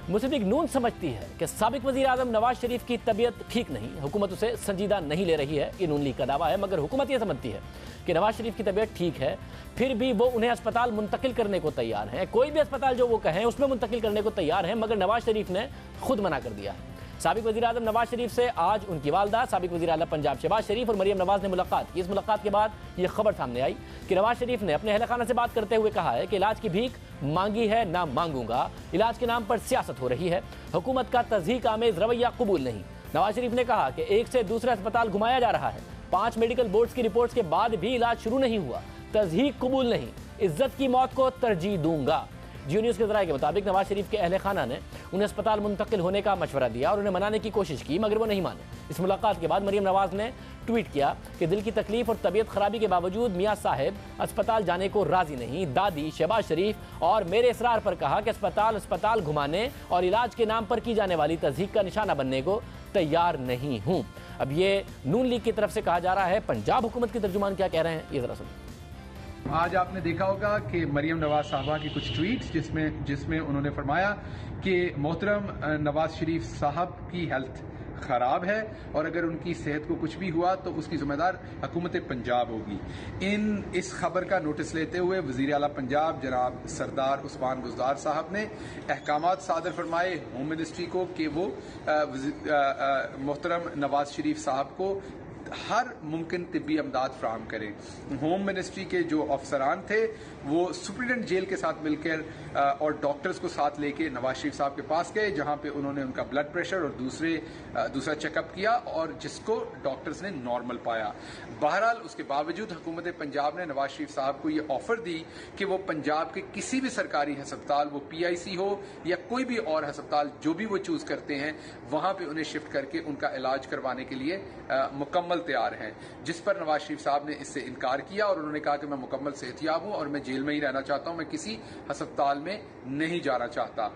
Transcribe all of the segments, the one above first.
मुस्लिम league नून समझती है कि साबिक वजीर आजम नवाज शरीफ की तबीयत ठीक नहीं, हुकूमत उसे संजीदा नहीं ले रही है। ये नून लीग का दावा है, मगर हुकूमत यह समझती है कि नवाज शरीफ की तबीयत ठीक है, फिर भी वो उन्हें अस्पताल मुंतकिल करने को तैयार हैं। कोई भी अस्पताल जो वो कहें उसमें मुंतकिल करने को तैयार हैं, मगर नवाज शरीफ ने खुद मना कर दिया है। साबिक वज़ीर आज़म नवाज शरीफ से आज उनकी वालदा साबिक वज़ीर आला पंजाब शहबाज शरीफ और मरियम नवाज ने मुलाकात की। इस मुलाकात के बाद ये खबर सामने आई कि नवाज शरीफ ने अपने अहल खाना से बात करते हुए कहा है कि इलाज की भीख मांगी है ना मांगूंगा, इलाज के नाम पर सियासत हो रही है, हुकूमत का तज़हीक आमेज रवैया कबूल नहीं। नवाज शरीफ ने कहा कि एक से दूसरे अस्पताल घुमाया जा रहा है, 5 मेडिकल बोर्ड्स की रिपोर्ट्स के बाद भी इलाज शुरू नहीं हुआ, तज़हीक कबूल नहीं, इज्जत की मौत को तरजीह दूंगा। जियो न्यूज़ के ज़राए के मुताबिक नवाज शरीफ के अहल खाना ने उन्हें अस्पताल मुंतकिल होने का मशवरा दिया और उन्हें मनाने की कोशिश की, मगर वो नहीं माने। इस मुलाकात के बाद मरियम नवाज ने ट्वीट किया कि दिल की तकलीफ और तबीयत खराबी के बावजूद मियाँ साहब अस्पताल जाने को राजी नहीं। दादी शहबाज शरीफ और मेरे इसरार पर कहा कि अस्पताल घुमाने और इलाज के नाम पर की जाने वाली तज़हीक का निशाना बनने को तैयार नहीं हूँ। अब ये नून लीग की तरफ से कहा जा रहा है, पंजाब हुकूमत के तर्जुमान क्या कह रहे हैं, ये जरा सुनिए। आज आपने देखा होगा कि मरियम नवाज साहबा की कुछ ट्वीट्स जिसमें उन्होंने फरमाया कि मोहतरम नवाज शरीफ साहब की हेल्थ खराब है और अगर उनकी सेहत को कुछ भी हुआ तो उसकी जिम्मेदार हुकूमत पंजाब होगी। इस खबर का नोटिस लेते हुए वजीर आला पंजाब जनाब सरदार उस्मान बुज़दार साहब ने अहकामात सादर फरमाए होम मिनिस्ट्री को कि वो मोहतरम नवाज शरीफ साहब को हर मुमकिन तिब्बी अमदाद फ्राहम करें। होम मिनिस्ट्री के जो अफसरान थे वो सुप्रिटेंडेंट जेल के साथ मिलकर और डॉक्टर्स को साथ लेके नवाज शरीफ साहब के पास गए, जहां पे उन्होंने उनका ब्लड प्रेशर और दूसरा चेकअप किया और जिसको डॉक्टर्स ने नॉर्मल पाया। बहरहाल उसके बावजूद हुकूमत पंजाब ने नवाज शरीफ साहब को ये ऑफर दी कि वो पंजाब के किसी भी सरकारी अस्पताल, वो PIC हो या कोई भी और अस्पताल जो भी वो चूज करते हैं, वहां पे उन्हें शिफ्ट करके उनका इलाज करवाने के लिए मुकम्मल तैयार हैं। जिस पर नवाज शरीफ साहब ने इससे इनकार किया और उन्होंने कहा कि मैं मुकम्मल सेहतयाब हूं और मैं जेल में ही रहना चाहता हूं, मैं किसी अस्पताल में नहीं जाना चाहता।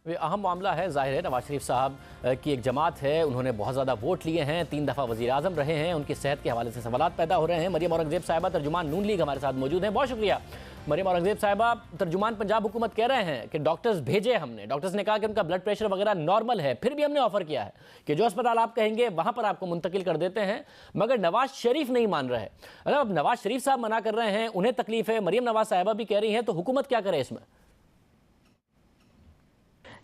अहम मामला है, जाहिर है नवाज शरीफ साहब की एक जमात है, उन्होंने बहुत ज़्यादा वोट लिए हैं, 3 दफ़ा वज़ीर आज़म रहे हैं, उनकी सेहत के हवाले से सवालात पैदा हो रहे हैं। मरियम औरंगज़ेब साहिबा तर्जुमान नून लीग हमारे साथ मौजूद हैं, बहुत शुक्रिया। मरियम औरंगज़ेब साहिबा, तर्जुमान पंजाब हुकूमत कह रहे हैं कि डॉक्टर्स भेजे हमने, डॉक्टर्स ने कहा कि उनका ब्लड प्रेशर वगैरह नॉर्मल है, फिर भी हमने ऑफर किया है कि जो अस्पताल आप कहेंगे वहाँ पर आपको मुंतकिल कर देते हैं, मगर नवाज शरीफ नहीं मान रहे। अगर अब नवाज शरीफ साहब मना कर रहे हैं, उन्हें तकलीफ है, मरियम नवाज साहिबा भी कह रही हैं, तो हुकूमत क्या करे इसमें?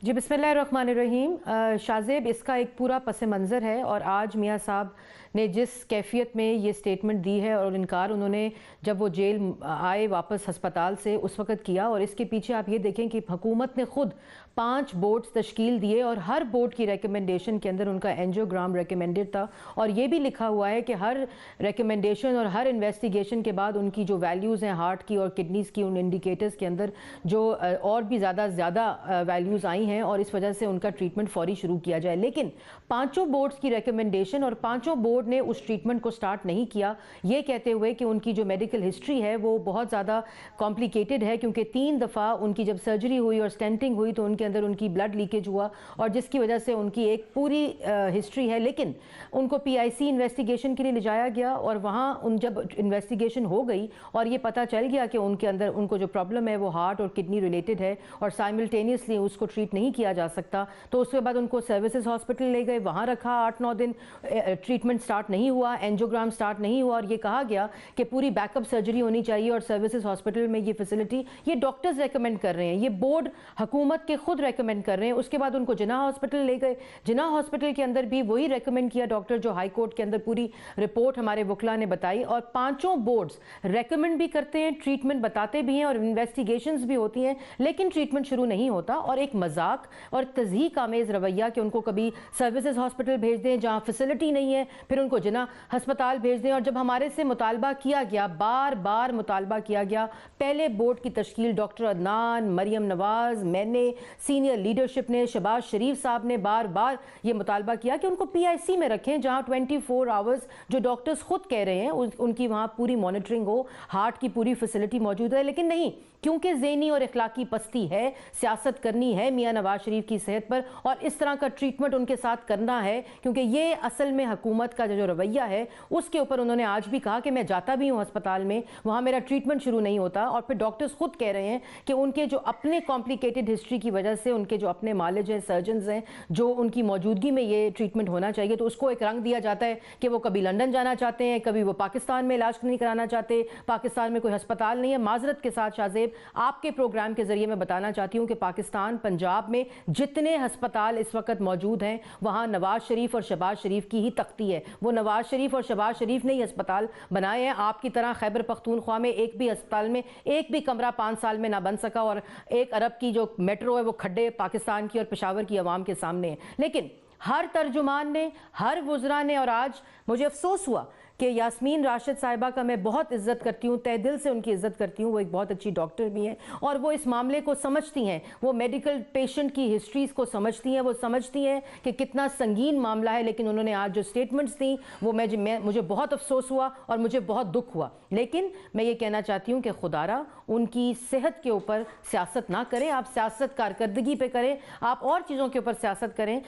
जी बिस्मिल्लाहिर्रहमानिर्रहीम। शाज़ेब, इसका एक पूरा पस मंज़र है और आज मियाँ साहब ने जिस कैफियत में ये स्टेटमेंट दी है और इनकार उन्होंने जब वो जेल आए वापस अस्पताल से उस वक़्त किया, और इसके पीछे आप ये देखें कि हुकूमत ने ख़ुद 5 बोर्ड्स तश्कील दिए और हर बोर्ड की रिकमेंडेशन के अंदर उनका एंजियोग्राम रिकमेंडेड था और ये भी लिखा हुआ है कि हर रिकमेंडेशन और हर इन्वेस्टिगेशन के बाद उनकी जो वैल्यूज़ हैं हार्ट की और किडनीज़ की, उन इंडिकेटर्स के अंदर जो और भी ज़्यादा वैल्यूज़ आई हैं और इस वजह से उनका ट्रीटमेंट फौरी शुरू किया जाए। लेकिन 5 बोर्ड्स की रिकमेंडेशन और 5 बोर्ड ने उस ट्रीटमेंट को स्टार्ट नहीं किया, ये कहते हुए कि उनकी जो मेडिकल हिस्ट्री है वो बहुत ज़्यादा कॉम्प्लिकेटेड है, क्योंकि 3 दफ़ा उनकी जब सर्जरी हुई और स्टेंटिंग हुई तो उनके अंदर उनकी ब्लड लीकेज हुआ और जिसकी वजह से उनकी एक पूरी हिस्ट्री है। लेकिन उनको PIC इन्वेस्टिगेशन के लिए ले जाया गया और वहाँ जब इन्वेस्टिगेशन हो गई और ये पता चल गया कि उनके अंदर उनको जो प्रॉब्लम है वो हार्ट और किडनी रिलेटेड है और साइमल्टेनियसली उसको ट्रीट नहीं किया जा सकता, तो उसके बाद उनको सर्विसेज हॉस्पिटल ले गए, वहाँ रखा 8-9 दिन, ट्रीटमेंट स्टार्ट नहीं हुआ, एंजियोग्राम स्टार्ट नहीं हुआ और ये कहा गया कि पूरी बैकअप सर्जरी होनी चाहिए और सर्विसेज हॉस्पिटल में ये फैसिलिटी, ये डॉक्टर्स रेकमेंड कर रहे हैं, ये बोर्ड हुकूमत के खुद रेकमेंड कर रहे हैं। उसके बाद उनको जिन्ना हॉस्पिटल ले गए, जिन्ना हॉस्पिटल के अंदर भी वही रेकमेंड किया डॉक्टर जो हाई कोर्ट के अंदर पूरी रिपोर्ट हमारे वकला ने बताई, और 5 बोर्ड्स रेकमेंड भी करते हैं, ट्रीटमेंट बताते भी हैं और इन्वेस्टिगेशंस भी होती हैं, लेकिन ट्रीटमेंट शुरू नहीं होता। और एक मजाक और तज़हीक आमेज रवैया कि उनको कभी सर्विसेज हॉस्पिटल भेज दें जहां फैसिलिटी नहीं है, फिर उनको जिन्ना अस्पताल भेज दें। और जब हमारे से मुतालबा किया गया, बार बार मुतालबा किया गया, पहले बोर्ड की तश्कील डॉक्टर अदनान, मरियम नवाज, मैंने, सीनियर लीडरशिप ने, शहबाज शरीफ साहब ने बार बार ये मुतालबा किया कि उनको PIC में रखें जहां 24 आवर्स जो डॉक्टर्स खुद कह रहे हैं उनकी वहां पूरी मॉनिटरिंग हो, हार्ट की पूरी फैसिलिटी मौजूद है। लेकिन नहीं, क्योंकि ज़हनी और इखलाकी पस्ती है, सियासत करनी है मियाँ नवाज शरीफ की सेहत पर और इस तरह का ट्रीटमेंट उनके साथ करना है, क्योंकि ये असल में हुकूमत का जो रवैया है उसके ऊपर उन्होंने आज भी कहा कि मैं जाता भी हूँ अस्पताल में, वहाँ मेरा ट्रीटमेंट शुरू नहीं होता। और फिर डॉक्टर्स खुद कह रहे हैं कि उनके जो अपने कॉम्प्लिकेटेड हिस्ट्री की वजह से उनके जो अपने मालिज हैं, सर्जन्स हैं, जो उनकी मौजूदगी में ये ट्रीटमेंट होना चाहिए, तो उसको एक रंग दिया जाता है कि वो कभी लंदन जाना चाहते हैं, कभी वो पाकिस्तान में इलाज नहीं कराना चाहते, पाकिस्तान में कोई अस्पताल नहीं है। माजरत के साथ शाहजेब, आपके प्रोग्राम के जरिए मैं बताना चाहती हूँ कि पाकिस्तान, पंजाब में जितने अस्पताल इस वक्त मौजूद हैं वहाँ नवाज शरीफ और शहबाज शरीफ की ही तख्ती है। वो नवाज शरीफ और शहबाज शरीफ ने ही अस्पताल बनाए हैं। आपकी तरह खैबर पख्तूनख्वा में एक भी अस्पताल में एक भी कमरा 5 साल में ना बन सका, और 1 अरब की जो मेट्रो है वो खड्डे पाकिस्तान की और पेशावर की आवाम के सामने है। लेकिन हर तर्जुमान ने, हर वुज़रा ने, और आज मुझे अफसोस हुआ कि यास्मीन राशिद साहिबा का मैं बहुत इज्जत करती हूँ, तहे दिल से उनकी इज्जत करती हूँ, वो एक बहुत अच्छी डॉक्टर भी हैं और वो इस मामले को समझती हैं, वो मेडिकल पेशेंट की हिस्ट्रीज को समझती हैं, वो समझती हैं कि कितना संगीन मामला है। लेकिन उन्होंने आज जो स्टेटमेंट्स दी वो मुझे बहुत अफसोस हुआ और मुझे बहुत दुख हुआ। लेकिन मैं ये कहना चाहती हूँ कि खुदारा उनकी सेहत के ऊपर सियासत ना करें, आप सियासत कारकर्दगी पे करें, आप और चीज़ों के ऊपर सियासत करें।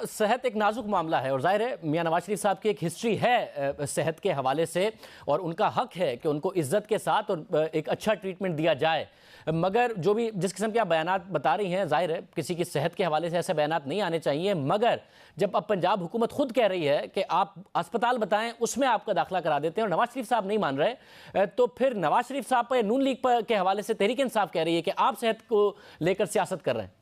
सेहत एक नाजुक मामला है और जाहिर है मियां नवाज शरीफ साहब की एक हिस्ट्री है सेहत के हवाले से और उनका हक है कि उनको इज्जत के साथ और एक अच्छा ट्रीटमेंट दिया जाए। मगर जो भी जिस किस्म के आप बयानात बता रही हैं, जाहिर है किसी की सेहत के हवाले से ऐसे बयानात नहीं आने चाहिए। मगर जब अब पंजाब हुकूमत खुद कह रही है कि आप अस्पताल बताएं उसमें आपका दाखिला करा देते हैं और नवाज शरीफ साहब नहीं मान रहे, तो फिर नवाज शरीफ साहब पर नून लीग के हवाले से तहरीक इंसाफ कह रही है कि आप सेहत को लेकर सियासत कर रहे हैं।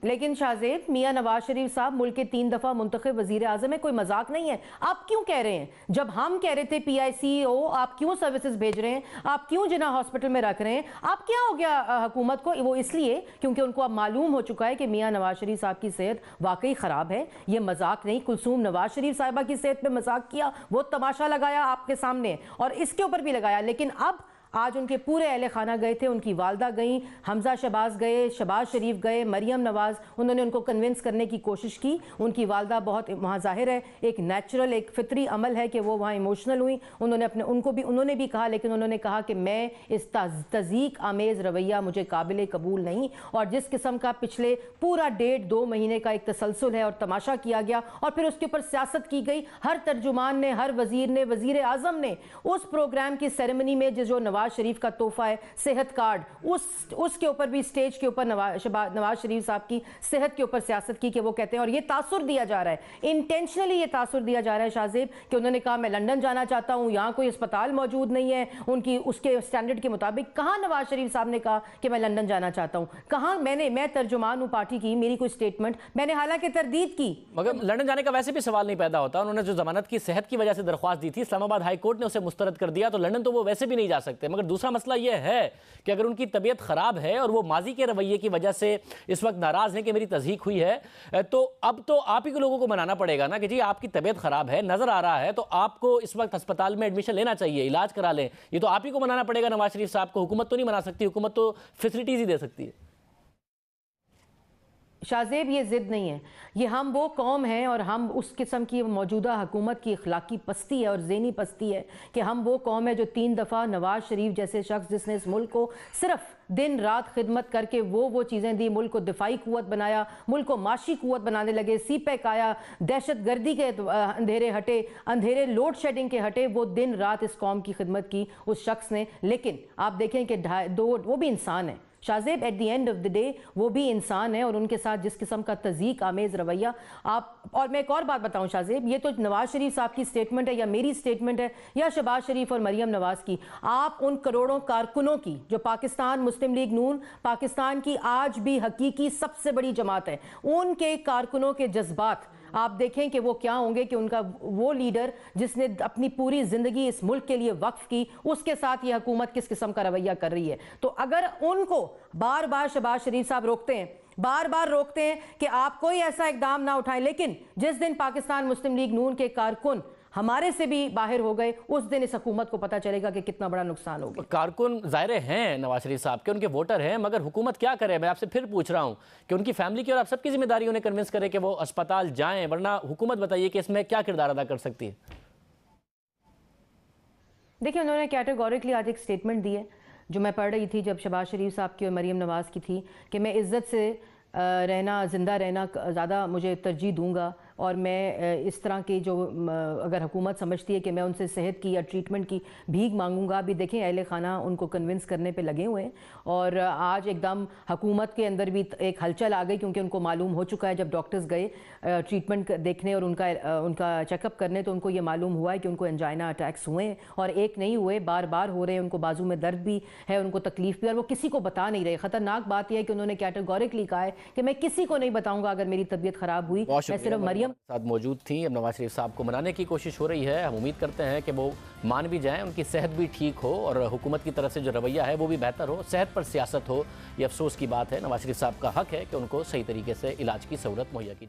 लेकिन शाहजेब, मियां नवाज शरीफ साहब मुल्क के 3 दफा मुंतखब वजीर आजम है, कोई मजाक नहीं है। आप क्यों कह रहे हैं, जब हम कह रहे थे PICO आप क्यों सर्विसेज भेज रहे हैं, आप क्यों जिन्ना हॉस्पिटल में रख रहे हैं, आप क्या हो गया हुकूमत को? वो इसलिए क्योंकि उनको अब मालूम हो चुका है कि मियां नवाज शरीफ साहब की सेहत वाकई ख़राब है। ये मजाक नहीं, कुलसूम नवाज शरीफ साहिबा की सेहत पर मजाक किया, वो तमाशा लगाया आपके सामने और इसके ऊपर भी लगाया। लेकिन अब आज उनके पूरे अहले खाना गए थे, उनकी वालदा गई, हमजा शहबाज गए, शहबाज शरीफ गए, मरियम नवाज, उन्होंने उनको कन्विंस करने की कोशिश की। उनकी वालदा बहुत वहाँ जाहिर है एक नेचुरल, एक फितरी अमल है कि वो वहाँ इमोशनल हुई। उन्होंने भी कहा, लेकिन उन्होंने कहा कि मैं इस तज़ीक आमेज़ रवैया मुझे काबिल कबूल नहीं, और जिस किस्म का पिछले पूरा 1.5-2 महीने का एक तसलसल है और तमाशा किया गया और फिर उसके ऊपर सियासत की गई। हर तर्जुमान ने, हर वजीर ने, वजीर आज़म ने उस प्रोग्राम की सेरेमनी में जो नवाज शरीफ का तोहफा है सेहत कार्ड, उसके ऊपर भी स्टेज के ऊपर नवाज शरीफ साहब की सेहत के ऊपर सियासत की कि वो कहते हैं, और ये तासुर दिया जा रहा है, इंटेंशनली ये तासुर दिया जा रहा है शाहजेब, कि उन्होंने कहा मैं लंदन जाना चाहता हूँ, यहाँ कोई अस्पताल मौजूद नहीं है उनकी उसके स्टैंडर्ड के मुताबिक। कहाँ नवाज शरीफ साहब ने कहा कि मैं लंदन जाना चाहता हूँ? कहाँ? मैं तर्जुमान हूँ पार्टी की, मेरी कोई स्टेटमेंट मैंने हालांकि तरदीद की, मगर लंदन जाने का वैसे भी सवाल नहीं पैदा होता। उन्होंने जो जमानत की सेहत की वजह से दरख्वास्त दी थी, इस्लामाबाद हाई कोर्ट ने उसे मुस्तरद कर दिया, तो लंदन तो वो वैसे भी नहीं जा सकते। मगर दूसरा मसला यह है कि अगर उनकी तबीयत खराब है और वो माजी के रवैये की वजह से इस वक्त नाराज हैं कि मेरी तज़हीक हुई है, तो अब तो आप ही को लोगों को मनाना पड़ेगा ना कि जी आपकी तबीयत खराब है, नजर आ रहा है, तो आपको इस वक्त अस्पताल में एडमिशन लेना चाहिए, इलाज करा लें। ये तो आप ही को मनाना पड़ेगा नवाज शरीफ साहब को, हुकूमत तो नहीं मना सकती, हुकूमत तो फैसिलिटीज ही दे सकती है। शाहजेब ये ज़िद नहीं है, ये हम वो कौम हैं और हम उस किस्म की मौजूदा हुकूमत की अखलाकी पस्ती है और ज़हनी पस्ती है कि हम वो कौम है जो 3 दफ़ा नवाज शरीफ जैसे शख्स जिसने इस मुल्क को सिर्फ दिन रात खिदमत करके वो चीज़ें दी, मुल्क को दिफाई कुव्वत बनाया, मुल्क को माशी कुव्वत बनाने लगे, CPEC आया, दहशत गर्दी के अंधेरे हटे, अंधेरे लोड शेडिंग के हटे, वो दिन रात इस कौम की खिदमत की उस शख्स ने। लेकिन आप देखें कि वो भी इंसान है Shahzeb, at the end of the day वो भी इंसान है, और उनके साथ जिस किस्म का तज़ीक आमेज़ रवैया आप। और मैं एक और बात बताऊं शाहजेब, ये तो नवाज शरीफ साहब की स्टेटमेंट है या मेरी स्टेटमेंट है या शहबाज शरीफ और मरियम नवाज की, आप उन करोड़ों कारकुनों की जो पाकिस्तान मुस्लिम लीग नून पाकिस्तान की आज भी हकीकी सबसे बड़ी जमात है, उनके कारकुनों के जज्बात आप देखें कि वो क्या होंगे कि उनका वो लीडर जिसने अपनी पूरी ज़िंदगी इस मुल्क के लिए वक्फ की, उसके साथ ये हुकूमत किस किस्म का रवैया कर रही है। तो अगर उनको बार बार शहबाज शरीफ साहब रोकते हैं, बार बार रोकते हैं कि आप कोई ऐसा इकदाम ना उठाएं, लेकिन जिस दिन पाकिस्तान मुस्लिम लीग नून के कारकुन हमारे से भी बाहर हो गए, उस दिन इस हुकूमत को पता चलेगा कि कितना बड़ा नुकसान हो गया। कारकुन ज़ाहिर हैं नवाज शरीफ साहब के, उनके वोटर हैं, मगर हुकूमत क्या करे? मैं आपसे फिर पूछ रहा हूं कि उनकी फैमिली की और आप सबकी जिम्मेदारी उन्हें कन्विंस करे कि वो अस्पताल जाएं, वरना हुकूमत बताइए कि इसमें क्या किरदार अदा कर सकती है? देखिए, उन्होंने कैटेगोरिकली आज एक स्टेटमेंट दी है जो मैं पढ़ रही थी जब शहबाज शरीफ साहब की और मरीम नवाज़ की थी, कि मैं इज़्ज़त से रहना, ज़िंदा रहना ज़्यादा मुझे तरजीह दूंगा, और मैं इस तरह की जो अगर हुकूमत समझती है कि मैं उनसे सेहत की या ट्रीटमेंट की भीख मांगूंगा। अभी देखें अहले खाना उनको कन्विंस करने पे लगे हुए हैं, और आज एकदम हुकूमत के अंदर भी एक हलचल आ गई, क्योंकि उनको मालूम हो चुका है, जब डॉक्टर्स गए ट्रीटमेंट देखने और उनका चेकअप करने, तो उनको ये मालूम हुआ है कि उनको एंजाइना अटैक्स हुए हैं, और एक नहीं हुए, बार बार हो रहे हैं। उनको बाजू में दर्द भी है, उनको तकलीफ भी, और वो किसी को बता नहीं रहे। ख़तरनाक बात यह है कि उन्होंने कैटेगोरिकली कहा है कि मैं किसी को नहीं बताऊंगा अगर मेरी तबीयत ख़राब हुई, मैं सिर्फ मरियम साथ मौजूद थी। अब नवाज शरीफ साहब को मनाने की कोशिश हो रही है। हम उम्मीद करते हैं कि वो मान भी जाएं, उनकी सेहत भी ठीक हो और हुकूमत की तरफ से जो रवैया है वो भी बेहतर हो, सेहत पर सियासत हो। ये अफसोस की बात है। नवाज शरीफ साहब का हक है कि उनको सही तरीके से इलाज की सहूलत मुहैया की जाए।